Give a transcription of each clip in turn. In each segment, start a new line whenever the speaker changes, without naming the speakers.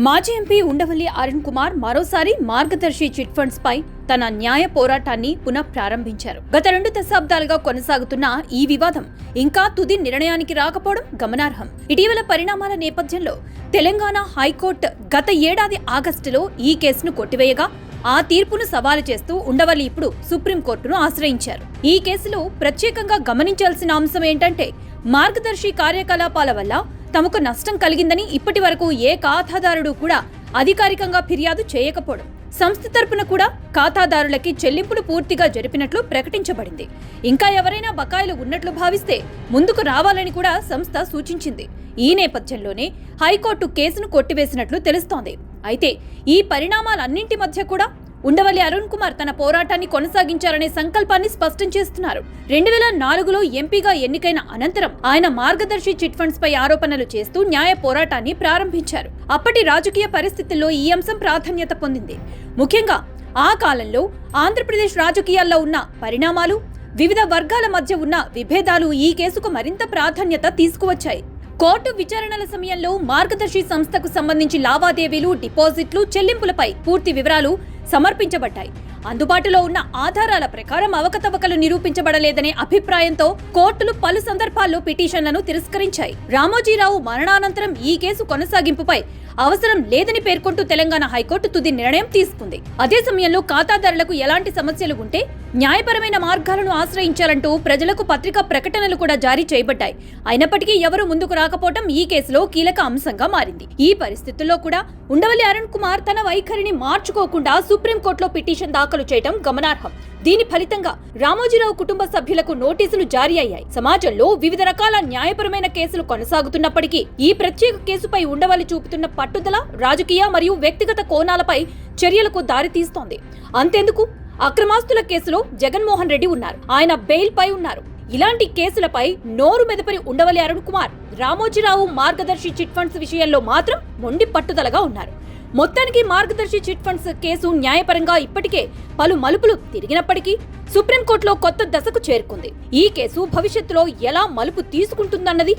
మాజీ ఎంపీ ఉండవల్లి అరుణ్ కుమార్ మరోసారి మార్గదర్శి chit funds పై తన న్యాయ పోరాటాన్ని పునః ప్రారంభించారు. గత 2 దశాబ్దాలుగా కొనసాగుతున్న ఈ వివాదం ఇంకా తుది నిర్ణయానికి రాకపోవడం గమనార్హం. ఇటీవల పరిణామాల నేపథ్యంలో తెలంగాణ హైకోర్టు గత ఏడాది ఆగస్టులో ఈ కేసును కొట్టివేయగా ఆ తీర్పును సవాలు చేస్తూ ఉండవల్లి ఇప్పుడు సుప్రీంకోర్టును ఆశ్రయించారు. ఈ కేసులో ప్రత్యేకంగా గమనించాల్సిన అంశం ఏంటంటే మార్గదర్శి కార్యకలాపాల వల్ల తమకు నష్టం కలిగిందని ఇప్పటి వరకు ఏ ఖాతాదారుడు కూడా అధికారికంగా ఫిర్యాదు చేయకపోవడం, సంస్థ తరపున కూడా ఖాతాదారులకి చెల్లింపులు పూర్తిగా జరిపినట్లు ప్రకటించబడింది. ఇంకా ఎవరైనా బకాయిలు ఉన్నట్లు భావిస్తే ముందుకు రావాలని కూడా సంస్థ సూచించింది. ఈ నేపథ్యంలోనే హైకోర్టు కేసును కొట్టివేసినట్లు తెలుస్తోంది. అయితే ఈ పరిణామాలన్నింటి మధ్య కూడా ఉండవల్లి అరుణ్ కుమార్ తన పోరాటాన్ని కొనసాగించారనే సంకల్పాన్ని స్పష్టం చేస్తున్నారు. 2004లో ఎంపీగా ఎన్నికైన అనంతరం ఆయన మార్గదర్శి చిట్ ఫండ్స్ పై ఆరోపణలు చేస్తూ న్యాయ పోరాటాన్ని ప్రారంభించారు. అప్పటి రాజకీయ పరిస్థితుల్లో ఈ అంశం ప్రాధాన్యత పొందింది. ముఖ్యంగా ఆ కాలంలో ఆంధ్రప్రదేశ్ రాజకీయాల్లో ఉన్న పరిణామాలు, వివిధ వర్గాల మధ్య ఉన్న విభేదాలు ఈ కేసుకు మరింత ప్రాధాన్యత తీసుకువచ్చాయి. కోర్టు విచారణల సమయంలో మార్గదర్శి సంస్థకు సంబంధించి లావాదేవీలు, డిపాజిట్లు, చెల్లింపులపై పూర్తి వివరాలు సమర్పించబడ్డాయి. అందుబాటులో ఉన్న ఆధారాల ప్రకారం అవకతవకలు నిరూపించబడలేదనే అభిప్రాయంతో కోర్టులు పలు సందర్భాల్లో పిటిషన్లను తిరస్కరించాయి. రామోజీరావు మరణానంతరం ఈ కేసు కొనసాగింపుపై అవసరం లేదని పేర్కొంటూ తెలంగాణ హైకోర్టు తుది నిర్ణయం తీసుకుంది. అదే సమయంలో ఖాతాదారులకు ఎలాంటి సమస్యలు ఉంటే న్యాయపరమైన మార్గాలను ఆశ్రయించాలంటూ ప్రజలకు పత్రికా ప్రకటనలు కూడా జారీ చేయబడ్డాయి. అయినప్పటికీ ఎవరూ ముందుకు రాకపోవడం ఈ కేసులో కీలక అంశంగా మారింది. ఈ పరిస్థితుల్లో కూడా ఉండవల్లి అరుణ్ కుమార్ తన వైఖరిని మార్చుకోకుండా సుప్రీంకోర్టులో పిటిషన్ దాఖలు చేయడం గమనార్హం. దీని ఫలితంగా రామోజీరావు కుటుంబ సభ్యులకు నోటీసులు జారీ అయ్యాయి. సమాజంలో వివిధ రకాల న్యాయపరమైన కేసులు కొనసాగుతున్నప్పటికీ ఈ ప్రత్యేక కేసుపై ఉండవల్లి చూపుతున్న పట్టుదల రాజకీయ మరియు వ్యక్తిగత కోణాలపై చర్యలకు దారితీస్తోంది. అంతెందుకు, అక్రమాస్తుల కేసులో జగన్మోహన్ రెడ్డి ఉన్నారు. ఆయన బెయిల్ పై ఉన్నారు. ఇలాంటి కేసులపై నోరు మెదపని ఉండవల్లి అరుణ్ కుమార్ రామోజీరావు మార్గదర్శి చిట్ ఫండ్స్ విషయంలో మాత్రం మొండి పట్టుదలగా ఉన్నారు. మొత్తానికి మార్గదర్శి చిట్ ఫండ్స్ కేసు న్యాయపరంగా ఇప్పటికే పలు మలుపులు తిరిగినప్పటికీ సుప్రీంకోర్టులో కొత్త దశకు చేరుకుంది. ఈ కేసు భవిష్యత్తులో ఎలా మలుపు తీసుకుంటుందన్నది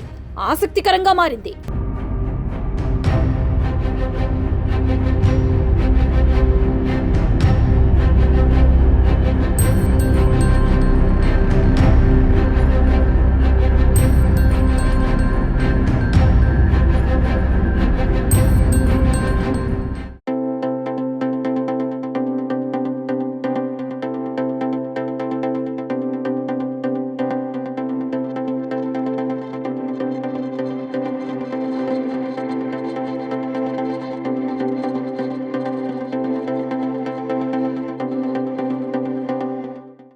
ఆసక్తికరంగా మారింది.